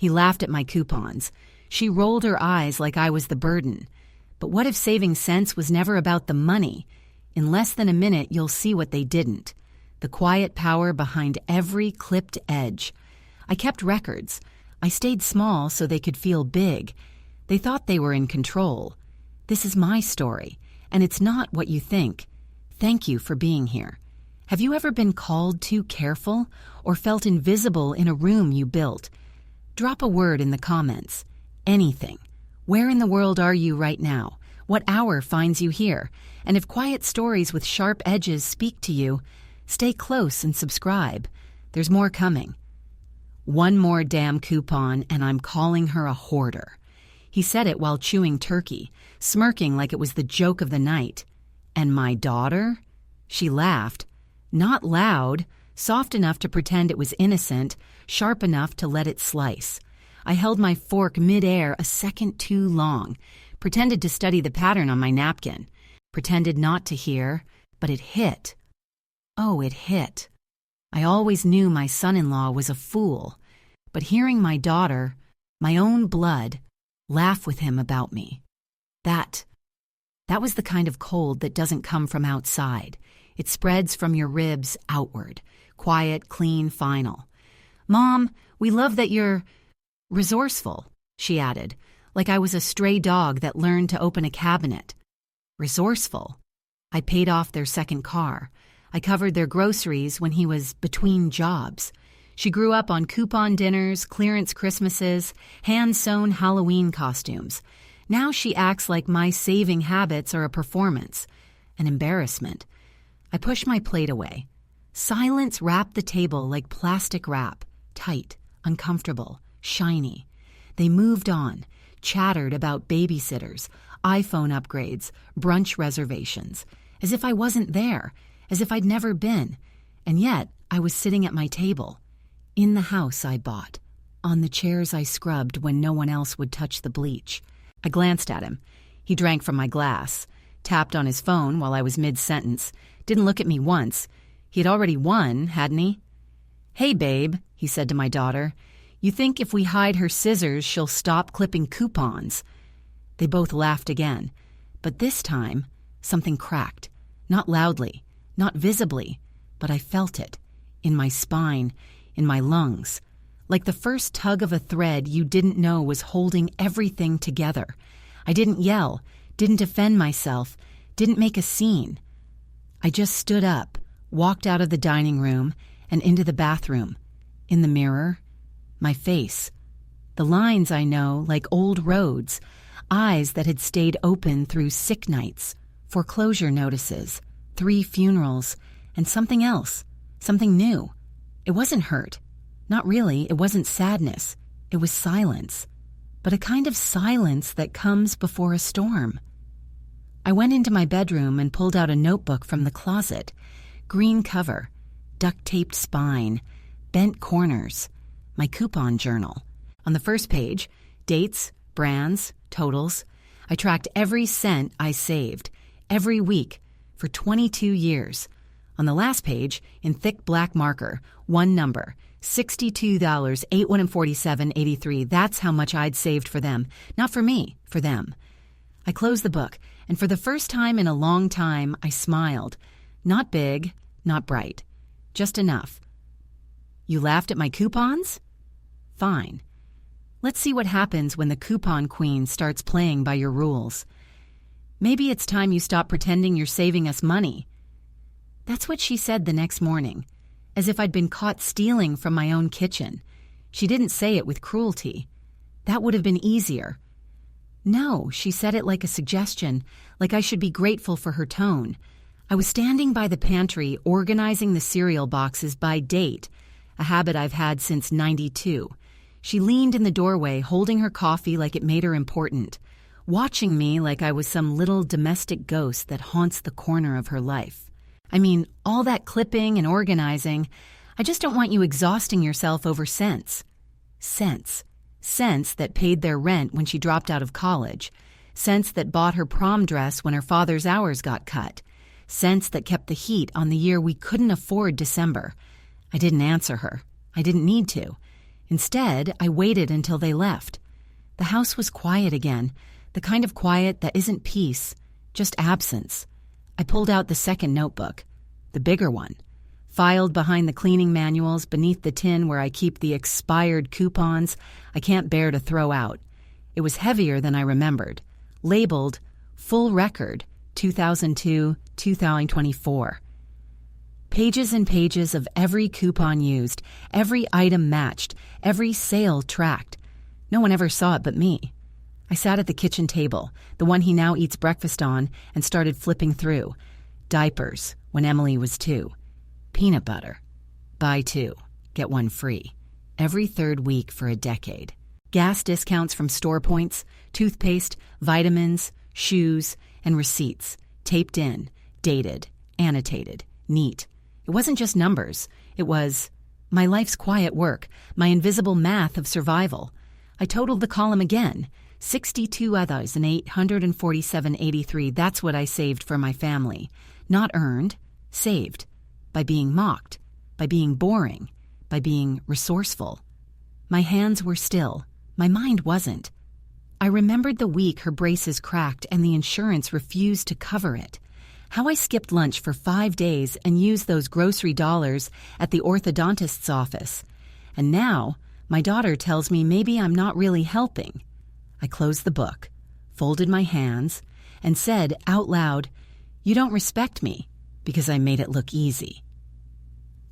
He laughed at my coupons. She rolled her eyes like I was the burden. But what if saving cents was never about the money? In less than a minute, you'll see what they didn't. The quiet power behind every clipped edge. I kept records. I stayed small so they could feel big. They thought they were in control. This is my story, and it's not what you think. Thank you for being here. Have you ever been called too careful or felt invisible in a room you built? Drop a word in the comments. Anything. Where in the world are you right now? What hour finds you here? And if quiet stories with sharp edges speak to you, stay close and subscribe. There's more coming. One more damn coupon and I'm calling her a hoarder. He said it while chewing turkey, smirking like it was the joke of the night. And my daughter? She laughed. Not loud, soft enough to pretend it was innocent, sharp enough to let it slice. I held my fork mid-air a second too long, pretended to study the pattern on my napkin, pretended not to hear, but it hit. Oh, it hit. I always knew my son-in-law was a fool, but hearing my daughter, my own blood, laugh with him about me. That was the kind of cold that doesn't come from outside. It spreads from your ribs outward, quiet, clean, final. Mom, we love that you're resourceful, she added, like I was a stray dog that learned to open a cabinet. Resourceful. I paid off their second car. I covered their groceries when he was between jobs. She grew up on coupon dinners, clearance Christmases, hand-sewn Halloween costumes. Now she acts like my saving habits are a performance, an embarrassment. I push my plate away. Silence wrapped the table like plastic wrap, tight, uncomfortable, shiny. They moved on, chattered about babysitters, iPhone upgrades, brunch reservations, as if I wasn't there, as if I'd never been. And yet, I was sitting at my table, in the house I bought, on the chairs I scrubbed when no one else would touch the bleach. I glanced at him. He drank from my glass, tapped on his phone while I was mid-sentence, didn't look at me once. He had already won, hadn't he? Hey, babe, he said to my daughter. You think if we hide her scissors, she'll stop clipping coupons? They both laughed again. But this time, something cracked. Not loudly, not visibly, but I felt it. In my spine, in my lungs. Like the first tug of a thread you didn't know was holding everything together. I didn't yell, didn't defend myself, didn't make a scene. I just stood up, walked out of the dining room and into the bathroom. In the mirror, my face. The lines I know like old roads, eyes that had stayed open through sick nights, foreclosure notices, 3 funerals, and something else, something new. It wasn't hurt. Not really, it wasn't sadness. It was silence. But a kind of silence that comes before a storm. I went into my bedroom and pulled out a notebook from the closet. Green cover, duct-taped spine, bent corners. My coupon journal. On the first page, dates, brands, totals. I tracked every cent I saved, every week, for 22 years. On the last page, in thick black marker, one number, $62, 8147.83. That's how much I'd saved for them. Not for me, for them. I closed the book, and for the first time in a long time, I smiled. Not big, not bright. Just enough. You laughed at my coupons? Fine. Let's see what happens when the coupon queen starts playing by your rules. Maybe it's time you stop pretending you're saving us money. That's what she said the next morning, as if I'd been caught stealing from my own kitchen. She didn't say it with cruelty. That would have been easier. No, she said it like a suggestion, like I should be grateful for her tone. I was standing by the pantry organizing the cereal boxes by date, a habit I've had since '92. She leaned in the doorway, holding her coffee like it made her important, watching me like I was some little domestic ghost that haunts the corner of her life. I mean, all that clipping and organizing, I just don't want you exhausting yourself over cents. Cents. Cents that paid their rent when she dropped out of college. Cents that bought her prom dress when her father's hours got cut. Cents that kept the heat on the year we couldn't afford December. I didn't answer her. I didn't need to. Instead, I waited until they left. The house was quiet again, the kind of quiet that isn't peace, just absence. I pulled out the second notebook, the bigger one, filed behind the cleaning manuals beneath the tin where I keep the expired coupons I can't bear to throw out. It was heavier than I remembered, labeled Full Record 2002-2024. Pages and pages of every coupon used, every item matched, every sale tracked. No one ever saw it but me. I sat at the kitchen table, the one he now eats breakfast on, and started flipping through. Diapers, when Emily was 2. Peanut butter. Buy 2, get 1 free. Every third week for a decade. Gas discounts from store points, toothpaste, vitamins, shoes, and receipts. Taped in, dated, annotated, neat. It wasn't just numbers. It was my life's quiet work, my invisible math of survival. I totaled the column again. 62,847.83. That's what I saved for my family. Not earned, saved. By being mocked, by being boring, by being resourceful. My hands were still. My mind wasn't. I remembered the week her braces cracked and the insurance refused to cover it. How I skipped lunch for 5 days and used those grocery dollars at the orthodontist's office. And now, my daughter tells me maybe I'm not really helping. I closed the book, folded my hands, and said out loud, "You don't respect me," because I made it look easy.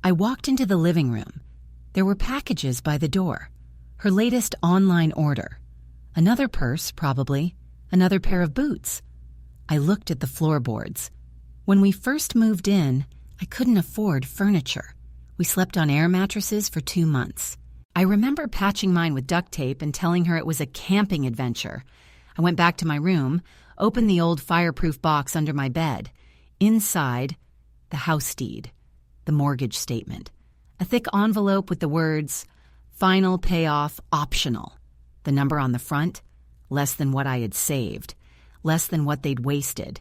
I walked into the living room. There were packages by the door. Her latest online order. Another purse, probably. Another pair of boots. I looked at the floorboards. When we first moved in, I couldn't afford furniture. We slept on air mattresses for 2 months. I remember patching mine with duct tape and telling her it was a camping adventure. I went back to my room, opened the old fireproof box under my bed. Inside, the house deed, the mortgage statement, a thick envelope with the words, "Final payoff optional." The number on the front, less than what I had saved, less than what they'd wasted.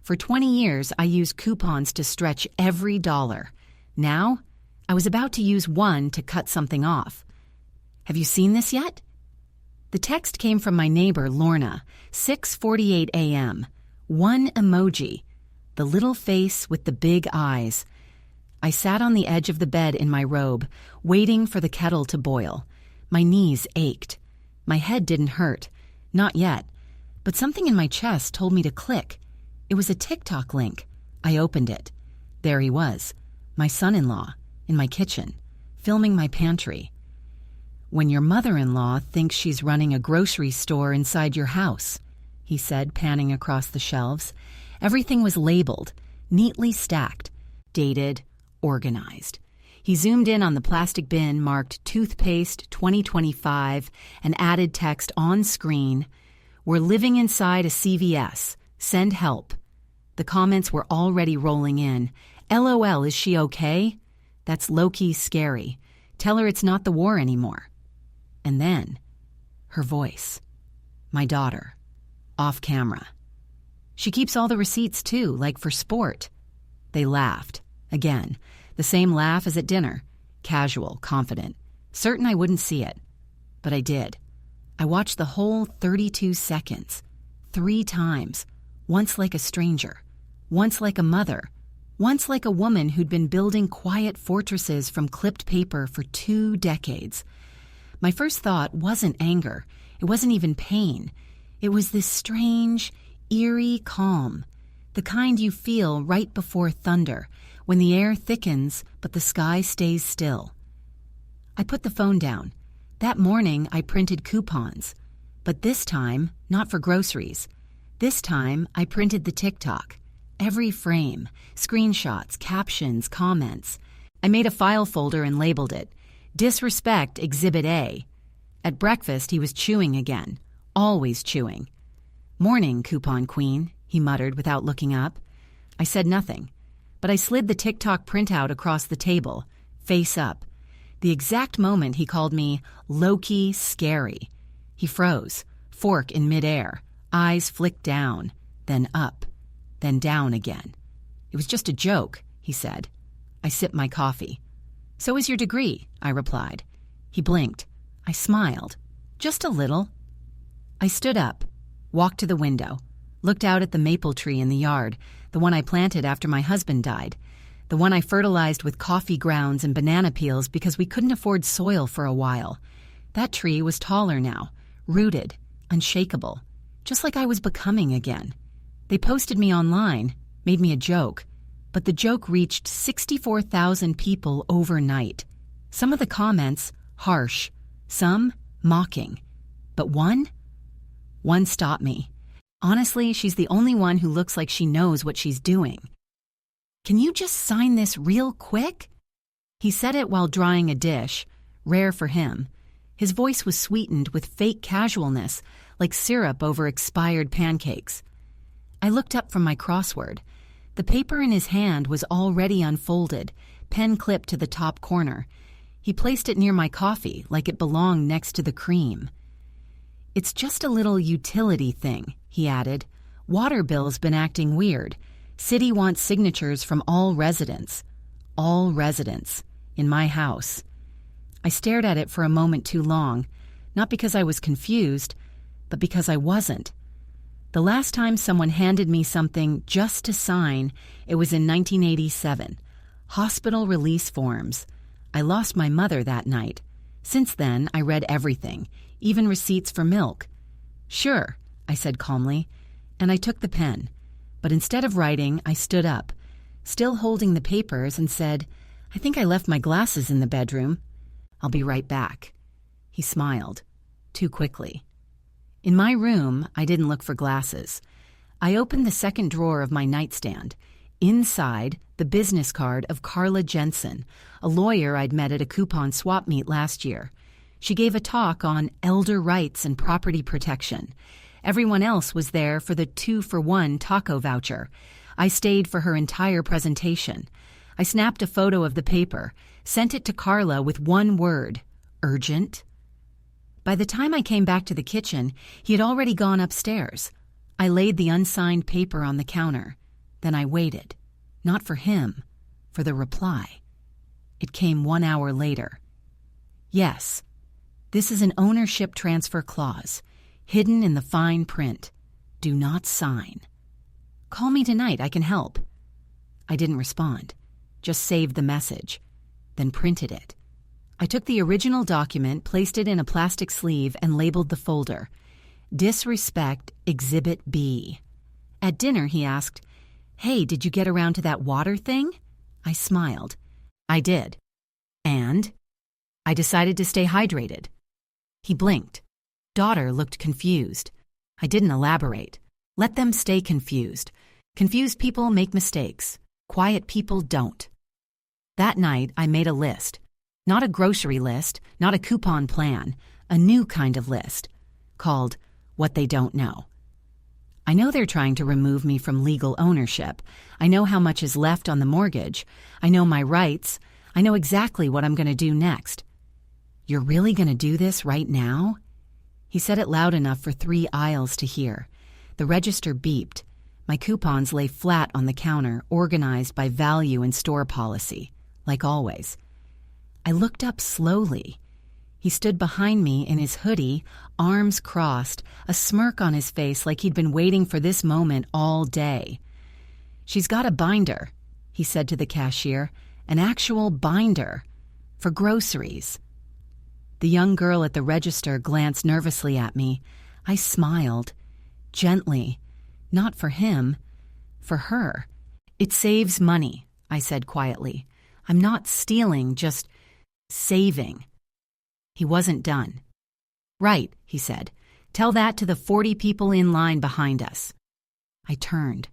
For 20 years, I used coupons to stretch every dollar. Now, I was about to use one to cut something off. Have you seen this yet? The text came from my neighbor, Lorna, 6:48 a.m. One emoji, the little face with the big eyes. I sat on the edge of the bed in my robe, waiting for the kettle to boil. My knees ached. My head didn't hurt. Not yet. But something in my chest told me to click. It was a TikTok link. I opened it. There he was, my son-in-law, in my kitchen, filming my pantry. "When your mother-in-law thinks she's running a grocery store inside your house," he said, panning across the shelves. Everything was labeled, neatly stacked, dated, organized. He zoomed in on the plastic bin marked Toothpaste 2025 and added text on screen, "We're living inside a CVS. Send help." The comments were already rolling in. "LOL, is she okay? That's low-key scary. Tell her it's not the war anymore." And then, her voice. My daughter. Off camera. "She keeps all the receipts too, like for sport." They laughed. Again, the same laugh as at dinner. Casual, confident. Certain I wouldn't see it. But I did. I watched the whole 32 seconds. 3 times. Once like a stranger. Once like a mother. Once like a woman who'd been building quiet fortresses from clipped paper for 2 decades. My first thought wasn't anger. It wasn't even pain. It was this strange, eerie calm. The kind you feel right before thunder, when the air thickens but the sky stays still. I put the phone down. That morning I printed coupons. But this time, not for groceries. This time I printed the TikTok. Every frame, screenshots, captions, comments. I made a file folder and labeled it, "Disrespect Exhibit A." At breakfast he was chewing again, always chewing. "Morning, coupon queen," he muttered without looking up. I said nothing, but I slid the TikTok printout across the table, face up. The exact moment he called me low-key scary. He froze, fork in midair, eyes flicked down, then up, then down again. "It was just a joke," he said. I sipped my coffee. "So is your degree," I replied. He blinked. I smiled. Just a little. I stood up, walked to the window, looked out at the maple tree in the yard, the one I planted after my husband died, the one I fertilized with coffee grounds and banana peels because we couldn't afford soil for a while. That tree was taller now, rooted, unshakable, just like I was becoming again. They posted me online, made me a joke, but the joke reached 64,000 people overnight. Some of the comments, harsh, some mocking. But one stopped me. Honestly, she's the only one who looks like she knows what she's doing. Can you just sign this real quick? He said it while drying a dish, rare for him. His voice was sweetened with fake casualness, like syrup over expired pancakes. I looked up from my crossword. The paper in his hand was already unfolded, pen clipped to the top corner. He placed it near my coffee, like it belonged next to the cream. It's just a little utility thing, he added. Water bill's been acting weird. City wants signatures from all residents. All residents. In my house. I stared at it for a moment too long, not because I was confused, but because I wasn't. The last time someone handed me something just to sign, it was in 1987. Hospital release forms. I lost my mother that night. Since then, I read everything, even receipts for milk. Sure, I said calmly, and I took the pen. But instead of writing, I stood up, still holding the papers, and said, I think I left my glasses in the bedroom. I'll be right back. He smiled, too quickly. In my room, I didn't look for glasses. I opened the second drawer of my nightstand. Inside, the business card of Carla Jensen, a lawyer I'd met at a coupon swap meet last year. She gave a talk on elder rights and property protection. Everyone else was there for the 2-for-1 taco voucher. I stayed for her entire presentation. I snapped a photo of the paper, sent it to Carla with one word, urgent. By the time I came back to the kitchen, he had already gone upstairs. I laid the unsigned paper on the counter. Then I waited. Not for him, for the reply. It came 1 hour later. Yes, this is an ownership transfer clause, hidden in the fine print. Do not sign. Call me tonight, I can help. I didn't respond, just saved the message, then printed it. I took the original document, placed it in a plastic sleeve, and labeled the folder, Disrespect Exhibit B. At dinner, he asked, Hey, did you get around to that water thing? I smiled. I did. And? I decided to stay hydrated. He blinked. Daughter looked confused. I didn't elaborate. Let them stay confused. Confused people make mistakes. Quiet people don't. That night, I made a list. Not a grocery list, not a coupon plan, a new kind of list, called What They Don't Know. I know they're trying to remove me from legal ownership. I know how much is left on the mortgage. I know my rights. I know exactly what I'm going to do next. You're really going to do this right now? He said it loud enough for 3 aisles to hear. The register beeped. My coupons lay flat on the counter, organized by value and store policy, like always. I looked up slowly. He stood behind me in his hoodie, arms crossed, a smirk on his face like he'd been waiting for this moment all day. She's got a binder, he said to the cashier, an actual binder, for groceries. The young girl at the register glanced nervously at me. I smiled, gently, not for him, for her. It saves money, I said quietly. I'm not stealing, just saving. He wasn't done. Right, he said. Tell that to the 40 people in line behind us. I turned.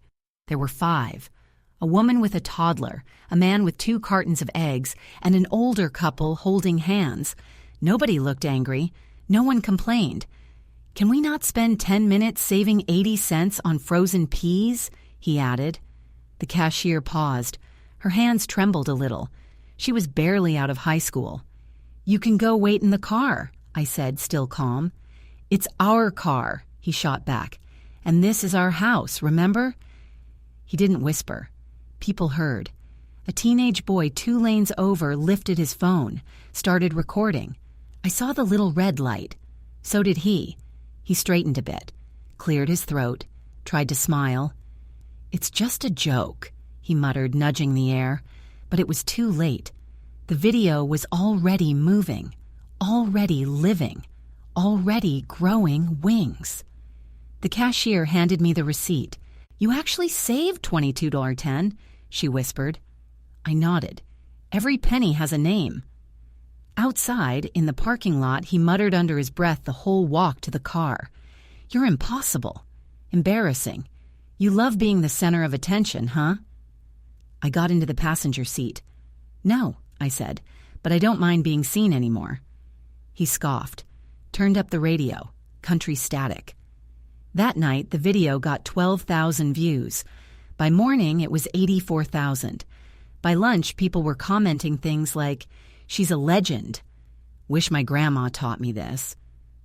There were 5. A woman with a toddler, a man with 2 cartons of eggs, and an older couple holding hands. Nobody looked angry. No one complained. Can we not spend 10 minutes saving 80 cents on frozen peas? He added. The cashier paused. Her hands trembled a little. She was barely out of high school. You can go wait in the car, I said, still calm. It's our car, he shot back. And this is our house, remember? He didn't whisper. People heard. A teenage boy 2 lanes over lifted his phone, started recording. I saw the little red light. So did he. He straightened a bit, cleared his throat, tried to smile. "It's just a joke," he muttered, nudging the air. But it was too late. The video was already moving, already living, already growing wings. The cashier handed me the receipt. "You actually saved $22.10, she whispered. I nodded. Every penny has a name. Outside, in the parking lot, he muttered under his breath the whole walk to the car. "You're impossible. Embarrassing. You love being the center of attention, huh?" I got into the passenger seat. "No," I said, "but I don't mind being seen anymore." He scoffed, turned up the radio, country static. That night, the video got 12,000 views. By morning, it was 84,000. By lunch, people were commenting things like, "She's a legend." "Wish my grandma taught me this."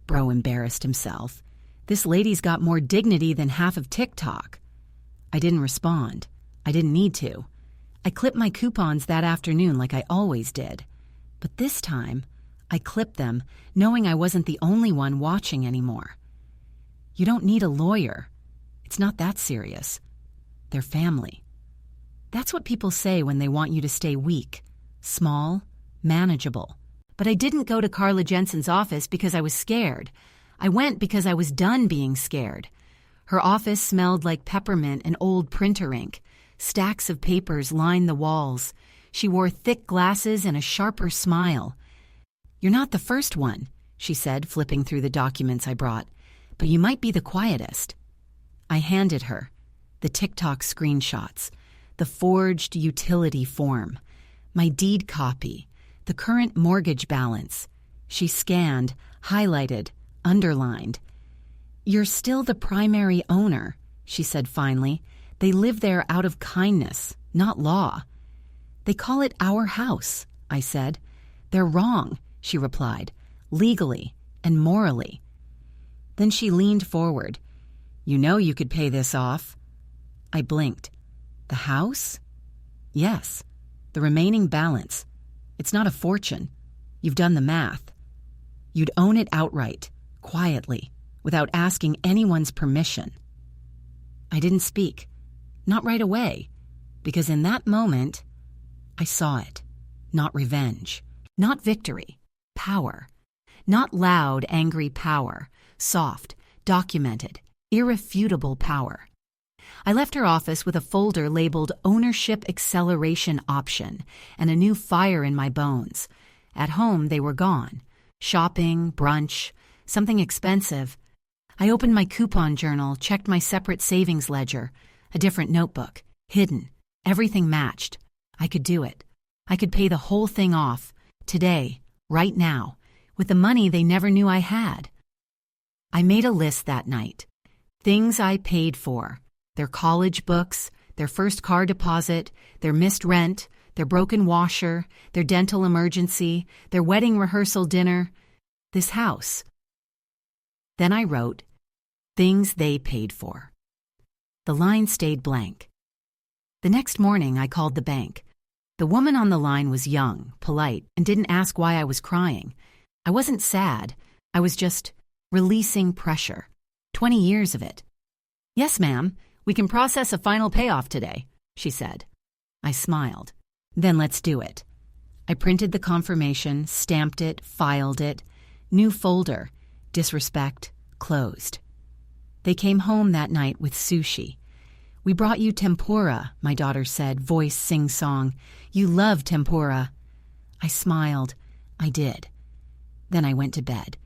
Bro embarrassed himself. "This lady's got more dignity than half of TikTok." I didn't respond. I didn't need to. I clipped my coupons that afternoon like I always did. But this time, I clipped them knowing I wasn't the only one watching anymore. You don't need a lawyer. It's not that serious. They're family. That's what people say when they want you to stay weak, small, manageable. But I didn't go to Carla Jensen's office because I was scared. I went because I was done being scared. Her office smelled like peppermint and old printer ink. Stacks of papers lined the walls. She wore thick glasses and a sharper smile. "You're not the first one," she said, flipping through the documents I brought, "but you might be the quietest." I handed her the TikTok screenshots, the forged utility form, my deed copy, the current mortgage balance. She scanned, highlighted, underlined. "You're still the primary owner," she said finally. "They live there out of kindness, not law." "They call it our house," I said. "They're wrong," she replied, "legally and morally." Then she leaned forward. "You know you could pay this off." I blinked. "The house?" "Yes, the remaining balance. It's not a fortune. You've done the math. You'd own it outright, quietly, without asking anyone's permission." I didn't speak. Not right away, because in that moment, I saw it. Not revenge. Not victory. Power. Not loud, angry power. Soft, documented, irrefutable power. I left her office with a folder labeled Ownership Acceleration Option and a new fire in my bones. At home, they were gone. Shopping, brunch, something expensive. I opened my coupon journal, checked my separate savings ledger, a different notebook, hidden. Everything matched. I could do it. I could pay the whole thing off, today, right now, with the money they never knew I had. I made a list that night. Things I paid for. Their college books, their first car deposit, their missed rent, their broken washer, their dental emergency, their wedding rehearsal dinner, this house. Then I wrote, things they paid for. The line stayed blank. The next morning, I called the bank. The woman on the line was young, polite, and didn't ask why I was crying. I wasn't sad. I was just releasing pressure. 20 years of it. "Yes, ma'am. We can process a final payoff today," she said. I smiled. "Then let's do it." I printed the confirmation, stamped it, filed it. New folder. Disrespect. Closed. They came home that night with sushi. "We brought you tempura," my daughter said, voice sing-song. "You love tempura." I smiled. I did. Then I went to bed.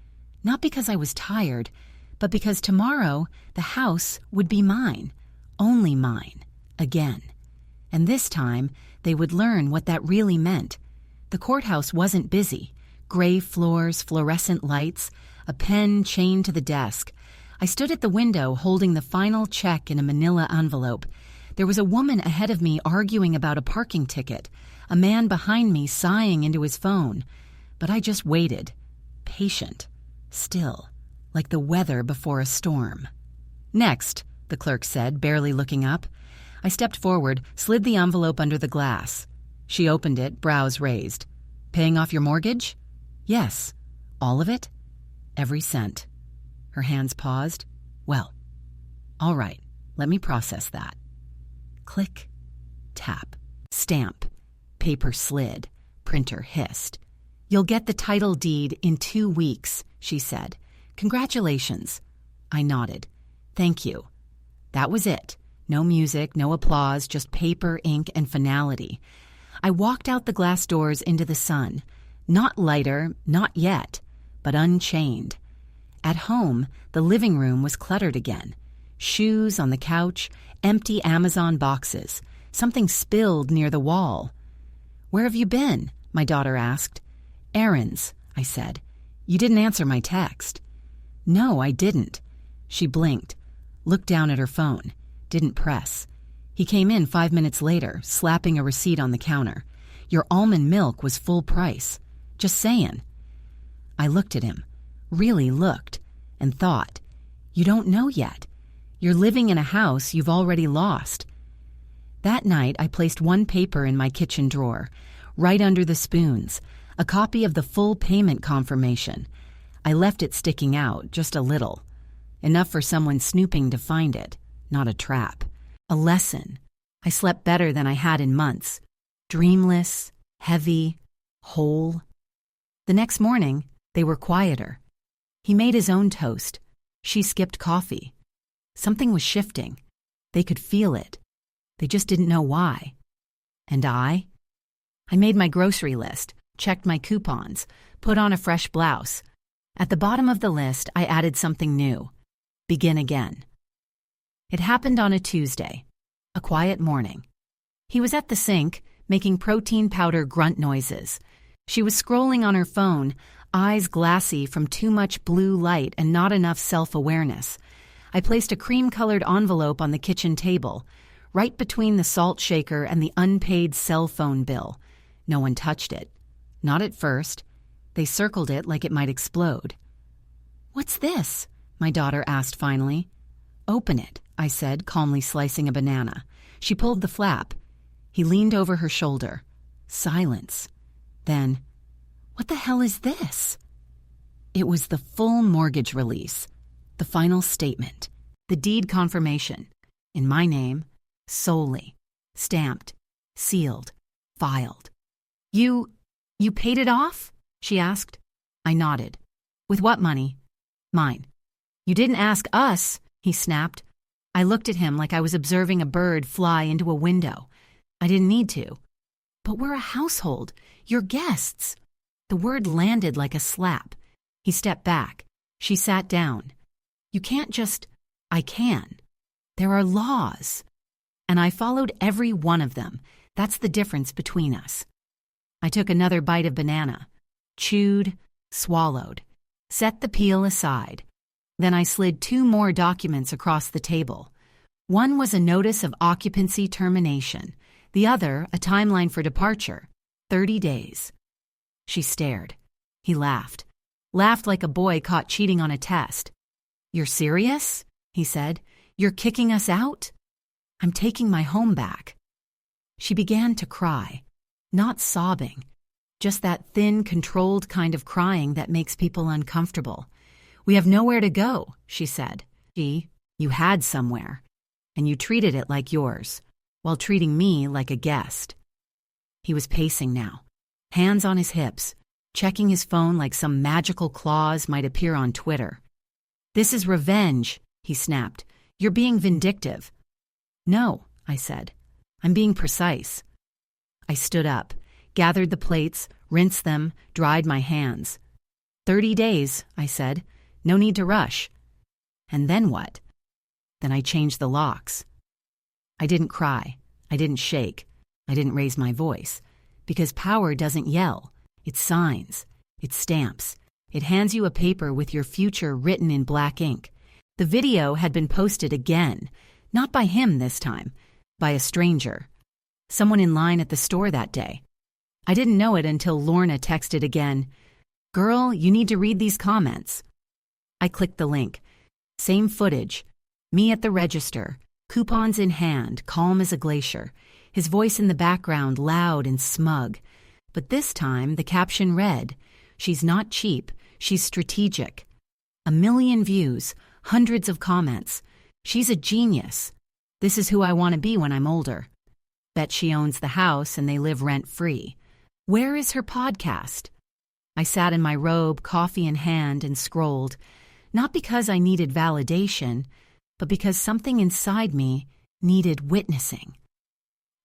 Not because I was tired, but because tomorrow the house would be mine. Only mine. Again. And this time, they would learn what that really meant. The courthouse wasn't busy. Gray floors, fluorescent lights, a pen chained to the desk. I stood at the window holding the final check in a manila envelope. There was a woman ahead of me arguing about a parking ticket, a man behind me sighing into his phone. But I just waited. Patient. Still. Like the weather before a storm. "Next," the clerk said, barely looking up. I stepped forward, slid the envelope under the glass. She opened it, brows raised. "Paying off your mortgage?" "Yes." All of it? Every cent. Her hands paused. Well, all right, let me process that. Click, tap, stamp, paper slid, printer hissed. You'll get the title deed in 2 weeks, she said. Congratulations. I nodded. Thank you. That was it. No music, no applause, just paper, ink, and finality. I walked out the glass doors into the sun. Not lighter, not yet, but unchained. At home, the living room was cluttered again. Shoes on the couch, empty Amazon boxes, something spilled near the wall. Where have you been? My daughter asked. Errands, I said. You didn't answer my text. No, I didn't. She blinked, looked down at her phone, didn't press. He came in 5 minutes later, slapping a receipt on the counter. Your almond milk was full price. Just saying. I looked at him, really looked, and thought, you don't know yet. You're living in a house you've already lost. That night, I placed one paper in my kitchen drawer, right under the spoons, a copy of the full payment confirmation. I left it sticking out, just a little. Enough for someone snooping to find it, not a trap. A lesson. I slept better than I had in months. Dreamless, heavy, whole. The next morning, they were quieter. He made his own toast. She skipped coffee. Something was shifting. They could feel it. They just didn't know why. And I made my grocery list, checked my coupons, put on a fresh blouse. At the bottom of the list, I added something new. Begin again. It happened on a Tuesday, a quiet morning. He was at the sink, making protein powder grunt noises. She was scrolling on her phone, eyes glassy from too much blue light and not enough self-awareness. I placed a cream-colored envelope on the kitchen table, right between the salt shaker and the unpaid cell phone bill. No one touched it. Not at first. They circled it like it might explode. What's this? My daughter asked finally. Open it, I said, calmly slicing a banana. She pulled the flap. He leaned over her shoulder. Silence. Then, what the hell is this? It was the full mortgage release, the final statement, the deed confirmation, in my name, solely, stamped, sealed, filed. You paid it off? She asked. I nodded. With what money? Mine. You didn't ask us, he snapped. I looked at him like I was observing a bird fly into a window. I didn't need to. But we're a household. You're guests. The word landed like a slap. He stepped back. She sat down. You can't just... I can. There are laws. And I followed every one of them. That's the difference between us. I took another bite of banana. Chewed, swallowed. Set the peel aside. Then I slid 2 more documents across the table. One was a notice of occupancy termination. The other, a timeline for departure. 30 days. She stared. He laughed. Laughed like a boy caught cheating on a test. You're serious? He said. You're kicking us out? I'm taking my home back. She began to cry. Not sobbing. Just that thin, controlled kind of crying that makes people uncomfortable. We have nowhere to go, she said. You had somewhere. And you treated it like yours, while treating me like a guest. He was pacing now, hands on his hips, checking his phone like some magical clause might appear on Twitter. This is revenge, he snapped. You're being vindictive. No, I said. I'm being precise. I stood up, gathered the plates, rinsed them, dried my hands. 30 days, I said. No need to rush. And then what? Then I changed the locks. I didn't cry. I didn't shake. I didn't raise my voice. Because power doesn't yell. It signs. It stamps. It hands you a paper with your future written in black ink. The video had been posted again. Not by him this time. By a stranger. Someone in line at the store that day. I didn't know it until Lorna texted again. Girl, you need to read these comments. I clicked the link. Same footage. Me at the register. Coupons in hand, calm as a glacier. His voice in the background, loud and smug. But this time, the caption read, She's not cheap. She's strategic. 1 million views, hundreds of comments. She's a genius. This is who I want to be when I'm older. Bet she owns the house and they live rent-free. Where is her podcast? I sat in my robe, coffee in hand, and scrolled, not because I needed validation, but because something inside me needed witnessing.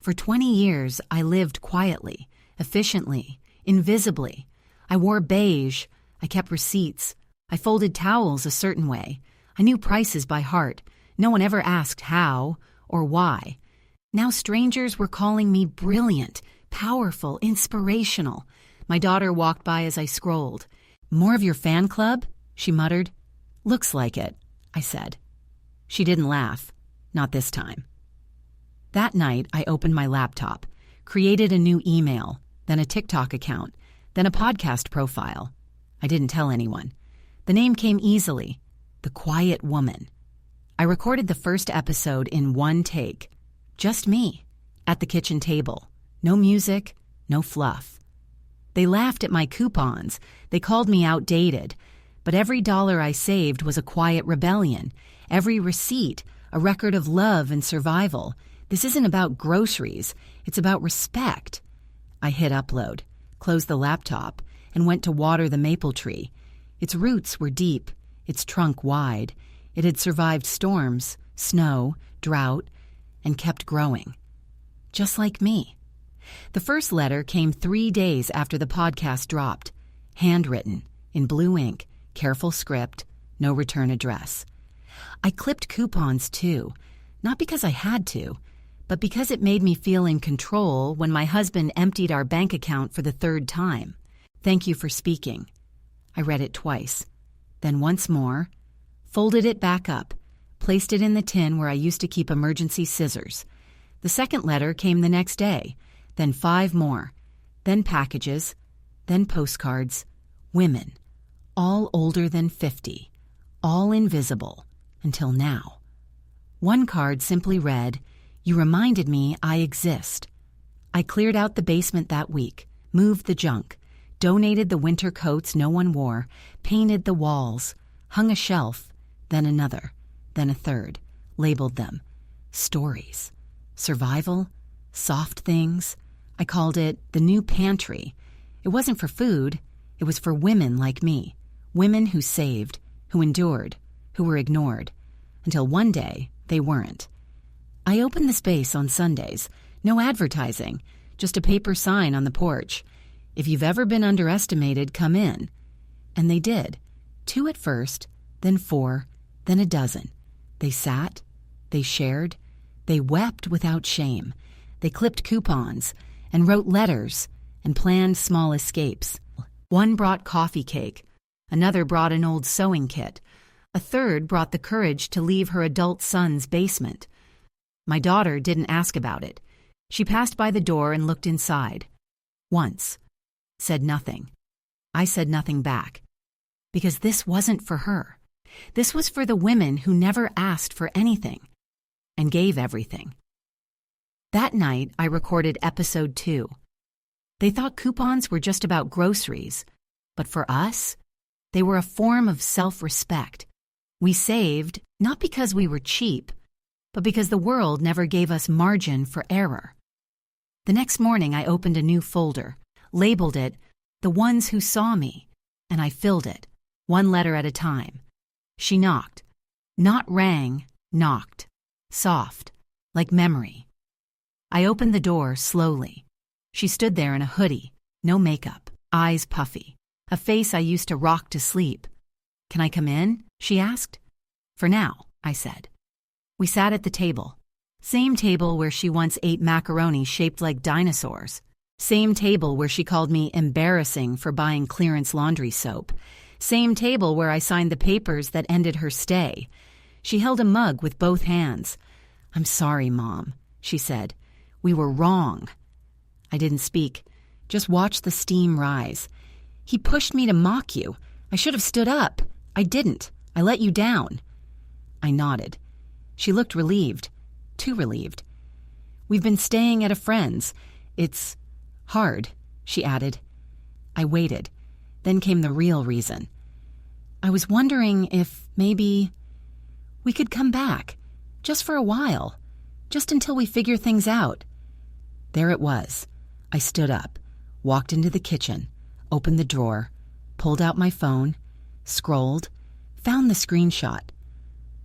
For 20 years, I lived quietly, efficiently, invisibly. I wore beige. I kept receipts. I folded towels a certain way. I knew prices by heart. No one ever asked how or why. Now strangers were calling me brilliant, powerful, inspirational. My daughter walked by as I scrolled. "More of your fan club?" she muttered. "Looks like it," I said. She didn't laugh. Not this time. That night, I opened my laptop, created a new email, then a TikTok account, then a podcast profile. I didn't tell anyone. The name came easily. The Quiet Woman. I recorded the first episode in one take. Just me, at the kitchen table. No music, no fluff. They laughed at my coupons. They called me outdated. But every dollar I saved was a quiet rebellion. Every receipt, a record of love and survival. This isn't about groceries. It's about respect. I hit upload, closed the laptop, and went to water the maple tree. Its roots were deep, its trunk wide. It had survived storms, snow, drought, and kept growing. Just like me. The first letter came 3 days after the podcast dropped. Handwritten, in blue ink, careful script, no return address. I clipped coupons too, not because I had to, but because it made me feel in control when my husband emptied our bank account for the 3rd time. "Thank you for speaking." I read it twice, then once more, folded it back up, placed it in the tin where I used to keep emergency scissors. The second letter came the next day, then 5 more, then packages, then postcards, women, all older than 50, all invisible, until now. One card simply read, "You reminded me I exist." I cleared out the basement that week, moved the junk, donated the winter coats no one wore, painted the walls, hung a shelf, then another, then a third, labeled them stories, survival, soft things. I called it the new pantry. It wasn't for food. It was for women like me, women who saved, who endured, who were ignored, until one day they weren't. I opened the space on Sundays, no advertising, just a paper sign on the porch. "If you've ever been underestimated, come in." And they did. 2 at first, then 4, then a dozen. They sat, they shared, they wept without shame. They clipped coupons and wrote letters and planned small escapes. One brought coffee cake. Another brought an old sewing kit. A third brought the courage to leave her adult son's basement. My daughter didn't ask about it. She passed by the door and looked inside. Once. Said nothing. I said nothing back. Because this wasn't for her. This was for the women who never asked for anything and gave everything. That night, I recorded episode 2. They thought coupons were just about groceries, but for us, they were a form of self-respect. We saved, not because we were cheap, but because the world never gave us margin for error. The next morning, I opened a new folder, labeled it, "The Ones Who Saw Me," and I filled it, 1 letter at a time. She knocked. Not rang, knocked. Soft, like memory. I opened the door slowly. She stood there in a hoodie, no makeup, eyes puffy, a face I used to rock to sleep. "Can I come in?" she asked. "For now," I said. We sat at the table. Same table where she once ate macaroni shaped like dinosaurs. Same table where she called me embarrassing for buying clearance laundry soap. Same table where I signed the papers that ended her stay. She held a mug with both hands. "I'm sorry, Mom," she said. "We were wrong." I didn't speak, just watched the steam rise. "He pushed me to mock you. I should have stood up. I didn't. I let you down." I nodded. She looked relieved, too relieved. "We've been staying at a friend's. It's hard," she added. I waited. Then came the real reason. I was wondering if maybe we could come back, just for a while, just until we figure things out. There it was. I stood up, walked into the kitchen, opened the drawer, pulled out my phone, scrolled, found the screenshot.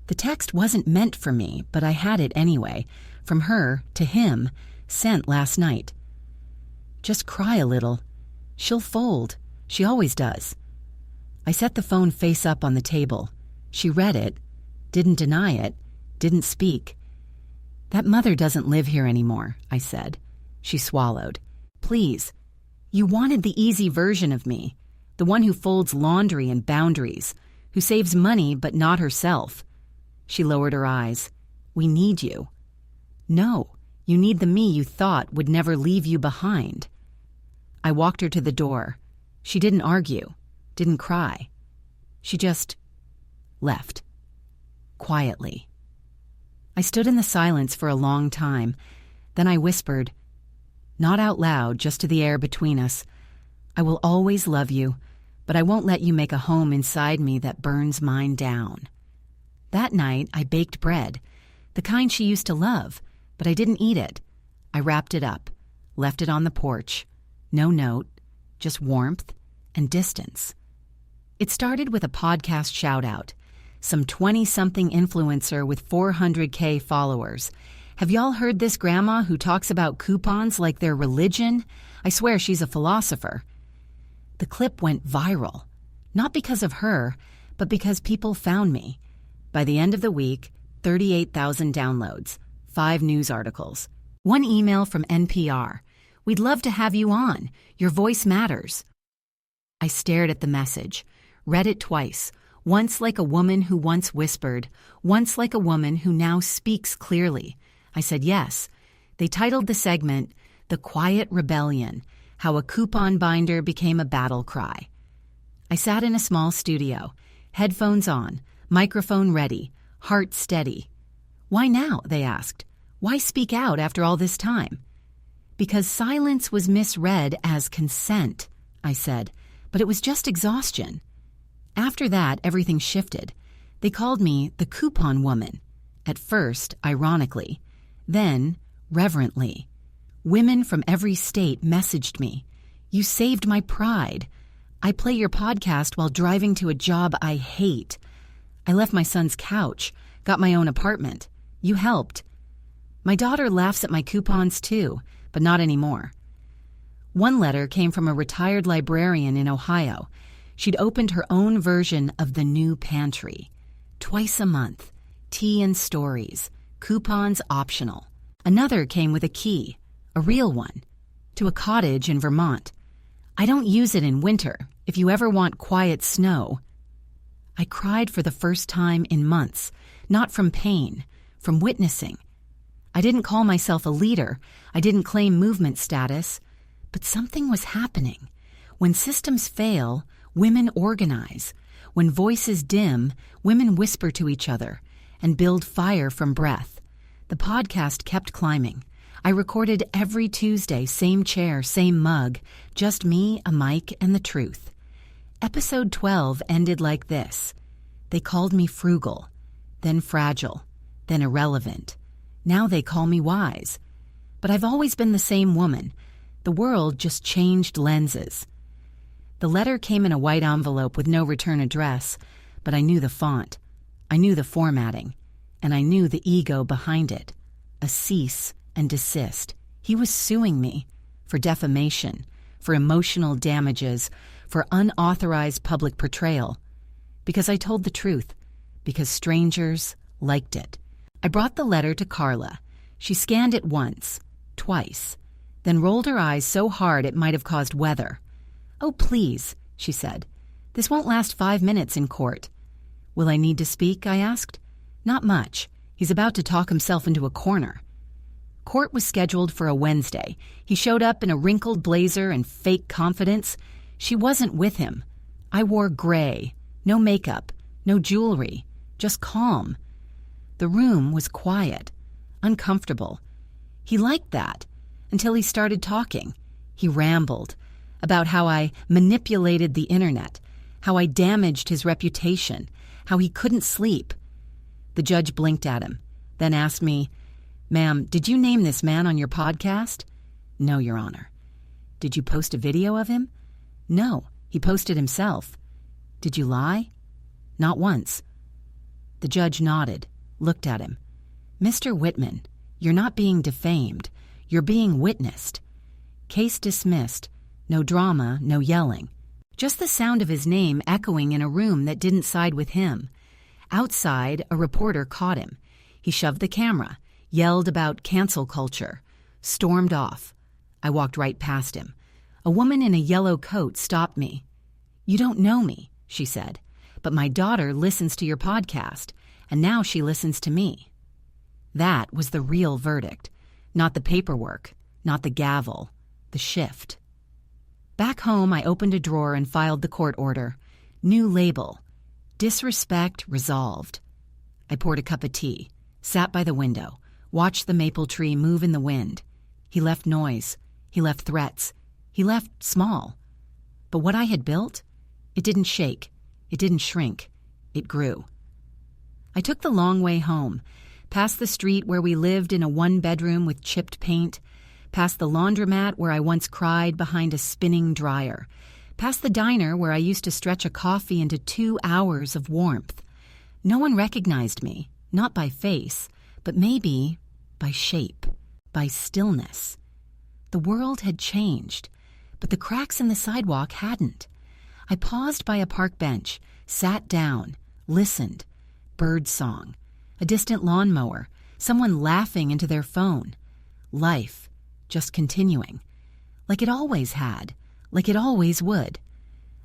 The text wasn't meant for me, but I had it anyway, from her to him, sent last night. Just cry a little. She'll fold. She always does. I set the phone face up on the table. She read it, didn't deny it, didn't speak. That mother doesn't live here anymore, I said. She swallowed. Please. You wanted the easy version of me, the one who folds laundry and boundaries, who saves money but not herself. She lowered her eyes. We need you. No, you need the me you thought would never leave you behind. I walked her to the door. She didn't argue, didn't cry. She just left. Quietly. I stood in the silence for a long time. Then I whispered, not out loud, just to the air between us, I will always love you, but I won't let you make a home inside me that burns mine down. That night, I baked bread, the kind she used to love, but I didn't eat it. I wrapped it up, left it on the porch. No note, just warmth and distance. It started with a podcast shout-out. Some 20-something influencer with 400K followers. Have y'all heard this grandma who talks about coupons like they're religion? I swear she's a philosopher. The clip went viral. Not because of her, but because people found me. By the end of the week, 38,000 downloads, 5 news articles, 1 email from NPR. We'd love to have you on. Your voice matters. I stared at the message, read it twice, once like a woman who once whispered, once like a woman who now speaks clearly. I said yes. They titled the segment, The Quiet Rebellion, How a Coupon Binder Became a Battle Cry. I sat in a small studio, headphones on, microphone ready, heart steady. Why now, they asked. Why speak out after all this time? Because silence was misread as consent, I said, but it was just exhaustion. After that, everything shifted. They called me the coupon woman. At first, ironically. Then, reverently. Women from every state messaged me. You saved my pride. I play your podcast while driving to a job I hate. I left my son's couch, got my own apartment. You helped. My daughter laughs at my coupons too, but not anymore. One letter came from a retired librarian in Ohio. She'd opened her own version of the new pantry. Twice a month, tea and stories, coupons optional. Another came with a key, a real one, to a cottage in Vermont. I don't use it in winter, if you ever want quiet snow. I cried for the first time in months, not from pain, from witnessing. I didn't call myself a leader, I didn't claim movement status, but something was happening. When systems fail, women organize. When voices dim, women whisper to each other and build fire from breath. The podcast kept climbing. I recorded every Tuesday, same chair, same mug, just me, a mic, and the truth. Episode 12 ended like this. They called me frugal, then fragile, then irrelevant. Now they call me wise. But I've always been the same woman. The world just changed lenses. The letter came in a white envelope with no return address, but I knew the font. I knew the formatting. And I knew the ego behind it. A cease and desist. He was suing me for defamation, for emotional damages, for unauthorized public portrayal. Because I told the truth. Because strangers liked it. I brought the letter to Carla. She scanned it once, twice, then rolled her eyes so hard it might have caused weather. Oh, please, she said. This won't last 5 minutes in court. Will I need to speak? I asked. Not much. He's about to talk himself into a corner. Court was scheduled for a Wednesday. He showed up in a wrinkled blazer and fake confidence. She wasn't with him. I wore gray. No makeup. No jewelry. Just calm. The room was quiet. Uncomfortable. He liked that. Until he started talking. He rambled about how I manipulated the internet, how I damaged his reputation, how he couldn't sleep. The judge blinked at him, then asked me, "Ma'am, did you name this man on your podcast?" "No, Your Honor." "Did you post a video of him?" "No, he posted himself." "Did you lie?" "Not once." The judge nodded, looked at him. "Mr. Whitman, you're not being defamed. You're being witnessed." Case dismissed. No drama, no yelling. Just the sound of his name echoing in a room that didn't side with him. Outside, a reporter caught him. He shoved the camera, yelled about cancel culture, stormed off. I walked right past him. A woman in a yellow coat stopped me. "You don't know me," she said, "but my daughter listens to your podcast, and now she listens to me." That was the real verdict. Not the paperwork, not the gavel, the shift. Back home, I opened a drawer and filed the court order. New label. Disrespect resolved. I poured a cup of tea, sat by the window, watched the maple tree move in the wind. He left noise. He left threats. He left small. But what I had built, it didn't shake. It didn't shrink. It grew. I took the long way home, past the street where we lived in a one-bedroom with chipped paint, past the laundromat where I once cried behind a spinning dryer, past the diner where I used to stretch a coffee into 2 hours of warmth. No one recognized me, not by face, but maybe by shape, by stillness. The world had changed, but the cracks in the sidewalk hadn't. I paused by a park bench, sat down, listened. Bird song, a distant lawnmower, someone laughing into their phone. Life, just continuing. Like it always had, like it always would.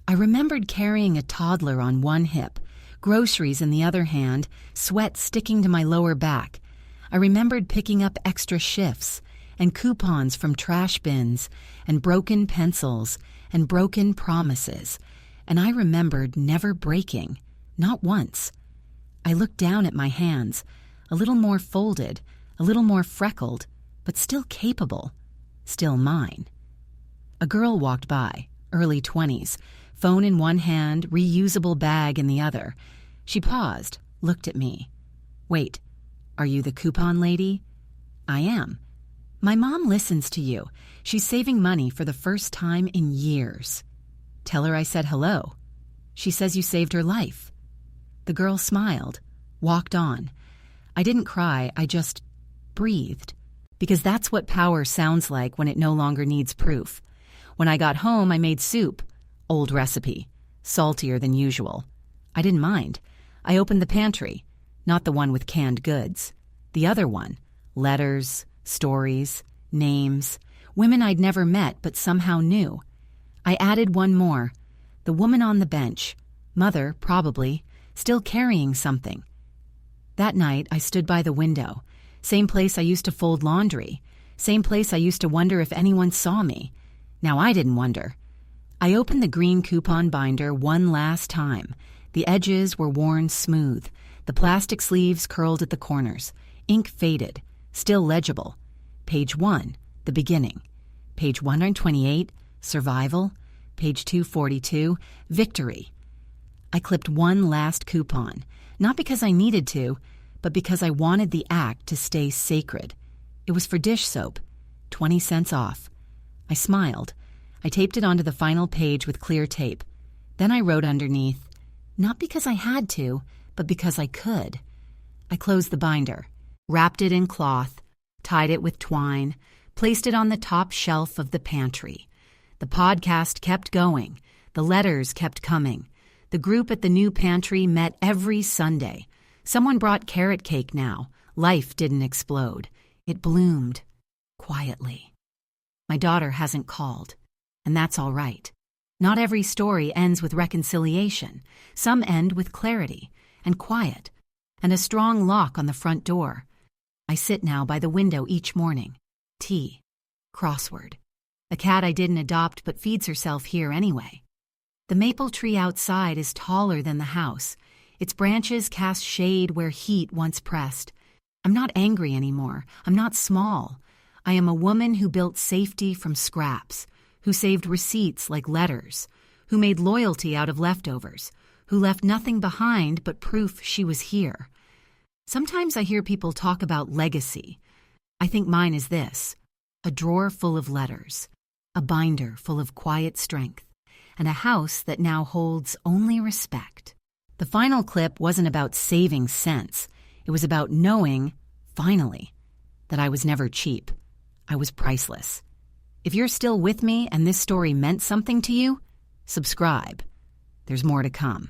I remembered carrying a toddler on one hip, groceries in the other hand, sweat sticking to my lower back. I remembered picking up extra shifts, and coupons from trash bins, and broken pencils, and broken promises. And I remembered never breaking, not once. I looked down at my hands, a little more folded, a little more freckled, but still capable, still mine. A girl walked by, early 20s, phone in one hand, reusable bag in the other. She paused, looked at me. "Wait, are you the coupon lady?" "I am." "My mom listens to you. She's saving money for the first time in years." "Tell her I said hello." "She says you saved her life." The girl smiled, walked on. I didn't cry, I just breathed. Because that's what power sounds like when it no longer needs proof. When I got home, I made soup. Old recipe. Saltier than usual. I didn't mind. I opened the pantry. Not the one with canned goods. The other one. Letters, stories, names. Women I'd never met but somehow knew. I added one more. The woman on the bench. Mother, probably. Still carrying something. That night, I stood by the window. Same place I used to fold laundry. Same place I used to wonder if anyone saw me. Now I didn't wonder. I opened the green coupon binder one last time. The edges were worn smooth. The plastic sleeves curled at the corners. Ink faded. Still legible. Page 1, the beginning. Page 128, survival. Page 242, victory. I clipped one last coupon, not because I needed to, but because I wanted the act to stay sacred. It was for dish soap, 20 cents off. I smiled. I taped it onto the final page with clear tape. Then I wrote underneath, not because I had to, but because I could. I closed the binder, wrapped it in cloth, tied it with twine, placed it on the top shelf of the pantry. The podcast kept going. The letters kept coming. The group at the new pantry met every Sunday. Someone brought carrot cake now. Life didn't explode. It bloomed. Quietly. My daughter hasn't called. And that's all right. Not every story ends with reconciliation. Some end with clarity and quiet and a strong lock on the front door. I sit now by the window each morning. Tea. Crossword. A cat I didn't adopt but feeds herself here anyway. The maple tree outside is taller than the house. Its branches cast shade where heat once pressed. I'm not angry anymore. I'm not small. I am a woman who built safety from scraps, who saved receipts like letters, who made loyalty out of leftovers, who left nothing behind but proof she was here. Sometimes I hear people talk about legacy. I think mine is this: a drawer full of letters, a binder full of quiet strength, and a house that now holds only respect. The final clip wasn't about saving cents. It was about knowing, finally, that I was never cheap. I was priceless. If you're still with me and this story meant something to you, subscribe. There's more to come.